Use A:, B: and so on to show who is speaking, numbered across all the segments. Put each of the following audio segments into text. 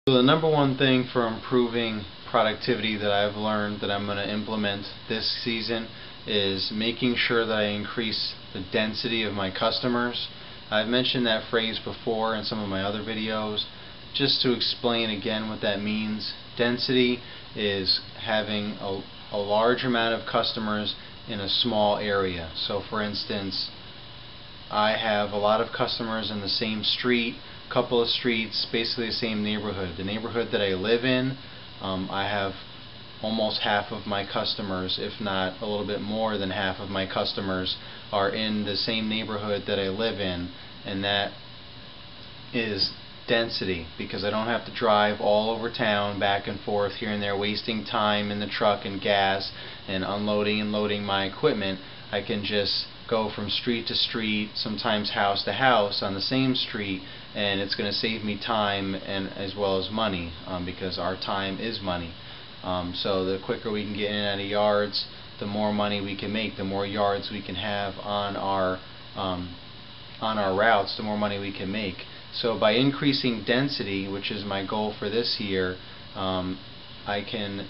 A: So the number one thing for improving productivity that I've learned that I'm going to implement this season is making sure that I increase the density of my customers. I've mentioned that phrase before in some of my other videos. Just to explain again what that means, density is having a large amount of customers in a small area. So for instance, I have a lot of customers in the same street, couple of streets, basically the same neighborhood. The neighborhood that I live in, I have almost half of my customers, if not a little bit more than half of my customers, are in the same neighborhood that I live in, and that is density, because I don't have to drive all over town back and forth here and there wasting time in the truck and gas and unloading and loading my equipment. I can just go from street to street, sometimes house to house on the same street, and it's going to save me time and as well as money, because our time is money. So the quicker we can get in and out of yards, the more money we can make. The more yards we can have on our routes, the more money we can make. So by increasing density, which is my goal for this year, I can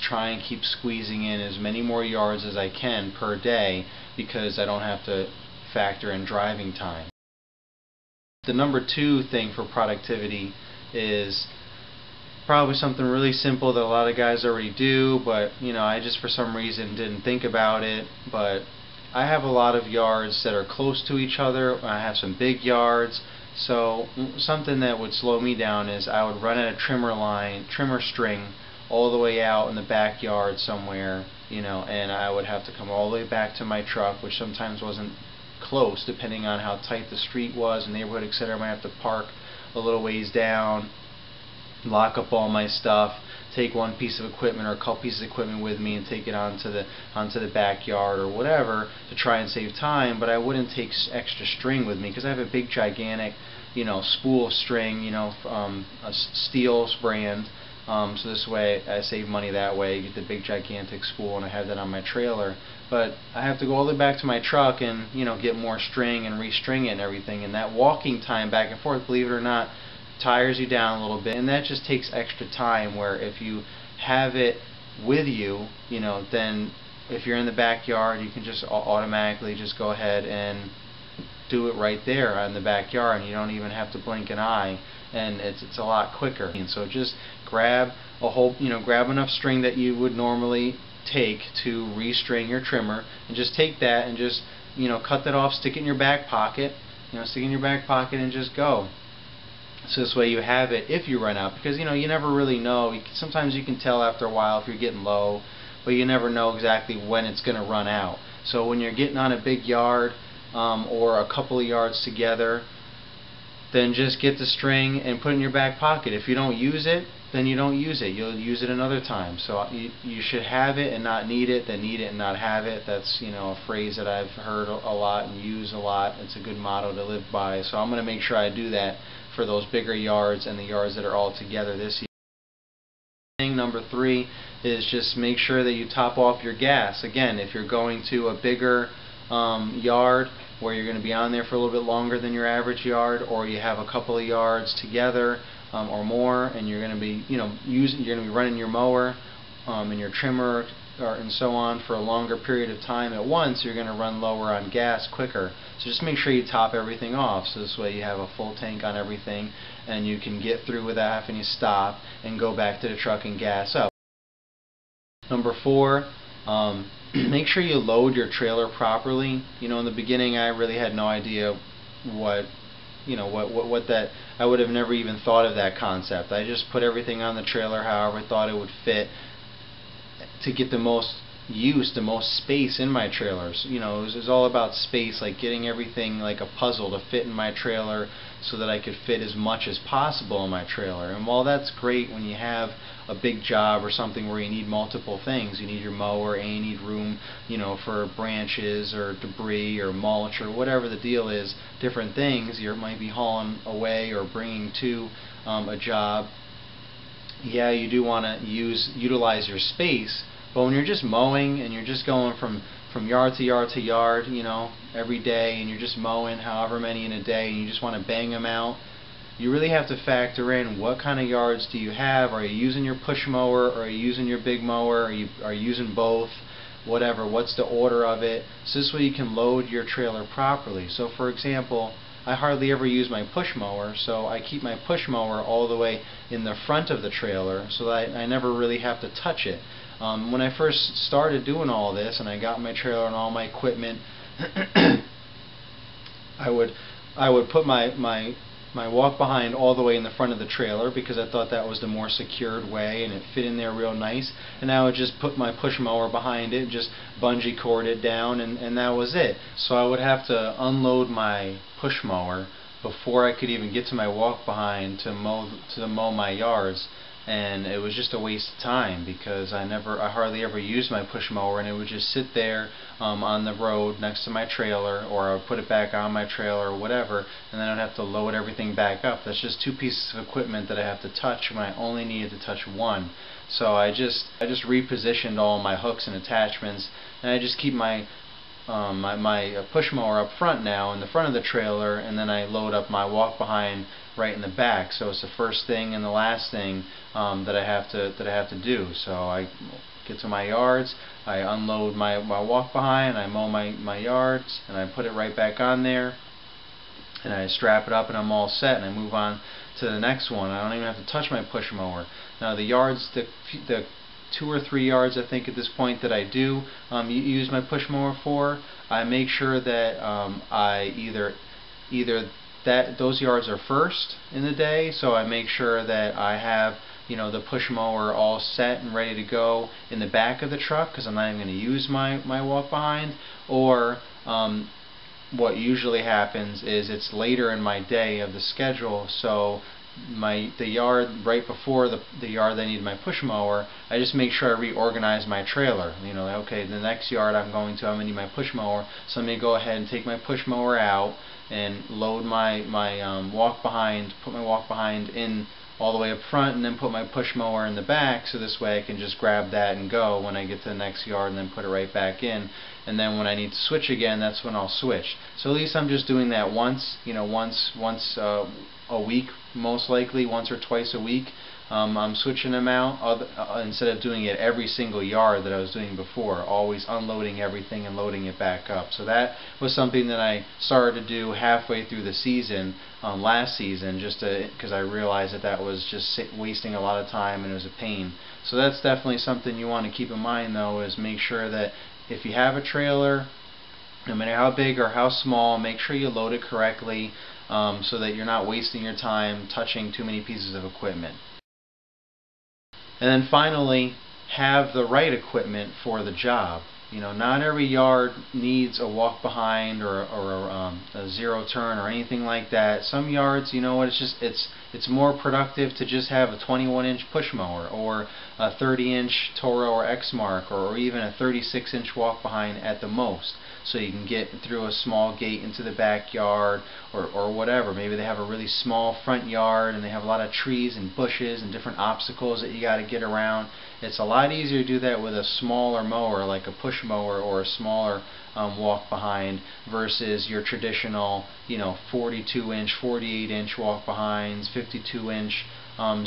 A: try and keep squeezing in as many more yards as I can per day, because I don't have to factor in driving time. The number two thing for productivity is probably something really simple that a lot of guys already do, but I just for some reason didn't think about it. But I have a lot of yards that are close to each other. I have some big yards. So something that would slow me down is I would run a trimmer string all the way out in the backyard somewhere, and I would have to come all the way back to my truck, which sometimes wasn't close depending on how tight the street was, the neighborhood, etc. I might have to park a little ways down, lock up all my stuff, take one piece of equipment or a couple pieces of equipment with me and take it onto the backyard or whatever to try and save time. But I wouldn't take extra string with me because I have a big gigantic spool of string, a Stihl's brand. So this way I save money that way, get the big gigantic spool, and I have that on my trailer. But I have to go all the way back to my truck and get more string and restring it and everything, and that walking time back and forth, believe it or not, tires you down a little bit, and that just takes extra time. Where if you have it with you, then if you're in the backyard, you can just automatically just go ahead and do it right there in the backyard, and you don't even have to blink an eye, and it's a lot quicker. And so just grab a whole, grab enough string that you would normally take to restring your trimmer, and just take that and just cut that off, stick it in your back pocket, stick it in your back pocket and just go. So this way you have it if you run out, because you never really know. Sometimes you can tell after a while if you're getting low, but you never know exactly when it's going to run out. So when you're getting on a big yard or a couple of yards together, then just get the string and put it in your back pocket. If you don't use it, then you don't use it. You'll use it another time. So you should have it and not need it, then need it and not have it. That's a phrase that I've heard a lot and use a lot. It's a good motto to live by. So I'm going to make sure I do that for those bigger yards and the yards that are all together this year. Number three is just make sure that you top off your gas. Again, if you're going to a bigger yard where you're going to be on there for a little bit longer than your average yard, or you have a couple of yards together or more, and you're going to be you're going to be running your mower and your trimmer and so on for a longer period of time at once, you're going to run lower on gas quicker. So just make sure you top everything off, so this way you have a full tank on everything and you can get through without having to stop and go back to the truck and gas up. Number four, make sure you load your trailer properly. In the beginning I really had no idea what that, I would have never even thought of that concept. I just put everything on the trailer however I thought it would fit to get the most use, the most space in my trailers. It was all about space, like getting everything like a puzzle to fit in my trailer so that I could fit as much as possible in my trailer. And while that's great when you have a big job or something where you need multiple things, you need your mower and you need room, for branches or debris or mulch or whatever the deal is, different things you might be hauling away or bringing to a job. Yeah, you do want to utilize your space, but when you're just mowing and you're just going from yard to yard to yard, every day, and you're just mowing however many in a day, and you just want to bang them out, you really have to factor in what kind of yards do you have. Are you using your push mower, or are you using your big mower? Are you using both? Whatever, what's the order of it? So this way you can load your trailer properly. So for example, I hardly ever use my push mower, so I keep my push mower all the way in the front of the trailer so that I never really have to touch it. When I first started doing all this and I got my trailer and all my equipment, I would put my walk behind all the way in the front of the trailer because I thought that was the more secured way and it fit in there real nice. And I would just put my push mower behind it, just bungee cord it down, and that was it. So I would have to unload my push mower before I could even get to my walk behind to mow my yards. And it was just a waste of time because I hardly ever used my push mower, and it would just sit there on the road next to my trailer, or I would put it back on my trailer or whatever, and then I'd have to load everything back up. That's just 2 pieces of equipment that I have to touch when I only needed to touch one. So I just repositioned all my hooks and attachments, and I just keep my push mower up front now in the front of the trailer, and then I load up my walk behind right in the back. So it's the first thing and the last thing that I have to do. So I get to my yards, I unload my walk behind, I mow my yards, and I put it right back on there, and I strap it up, and I'm all set, and I move on to the next one. I don't even have to touch my push mower. Now the yards, the 2 or 3 yards I think at this point that I do use my push mower for, I make sure that I either those yards are first in the day, so I make sure that I have the push mower all set and ready to go in the back of the truck because I'm not even going to use my walk behind. Or what usually happens is it's later in my day of the schedule, so the yard right before the yard that I need my push mower, I just make sure I reorganize my trailer. Okay, the next yard I'm going to need my push mower, so I'm going to go ahead and take my push mower out and load my walk behind, put my walk behind in all the way up front, and then put my push mower in the back, so this way I can just grab that and go when I get to the next yard, and then put it right back in. And then when I need to switch again, that's when I'll switch. So at least I'm just doing that once a week, most likely once or twice a week. I'm switching them out instead of doing it every single yard that I was doing before, always unloading everything and loading it back up. So that was something that I started to do halfway through the season, last season, just because I realized that was just wasting a lot of time and it was a pain. So that's definitely something you want to keep in mind, though, is make sure that if you have a trailer, no matter how big or how small, make sure you load it correctly so that you're not wasting your time touching too many pieces of equipment. And then finally, have the right equipment for the job. Not every yard needs a walk behind or a zero turn or anything like that. Some yards, it's more productive to just have a 21-inch push mower or a 30-inch Toro or Exmark, or even a 36-inch walk behind at the most. So you can get through a small gate into the backyard or whatever. Maybe they have a really small front yard and they have a lot of trees and bushes and different obstacles that you got to get around. It's a lot easier to do that with a smaller mower like a push mower or a smaller walk behind versus your traditional 42-inch, 48-inch walk behinds, 52-inch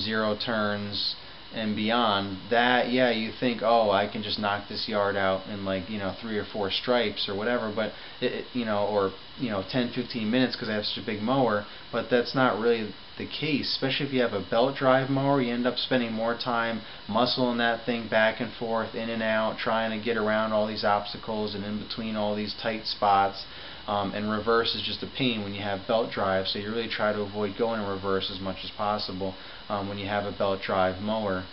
A: zero turns and beyond. That, yeah, you think, oh, I can just knock this yard out in 3 or 4 stripes or whatever, but or 10-15 minutes because I have such a big mower. But that's not really the case. Especially if you have a belt drive mower, you end up spending more time muscling that thing back and forth, in and out, trying to get around all these obstacles and in between all these tight spots. And reverse is just a pain when you have belt drive, so you really try to avoid going in reverse as much as possible when you have a belt drive mower.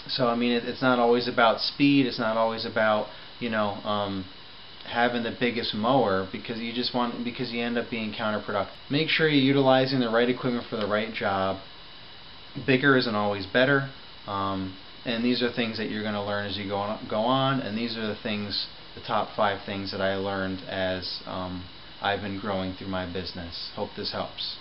A: So I mean, it's not always about speed. It's not always about having the biggest mower, because you end up being counterproductive. Make sure you're utilizing the right equipment for the right job. Bigger isn't always better, and these are things that you're going to learn as you go on. And these are the top 5 things that I learned as I've been growing through my business. Hope this helps.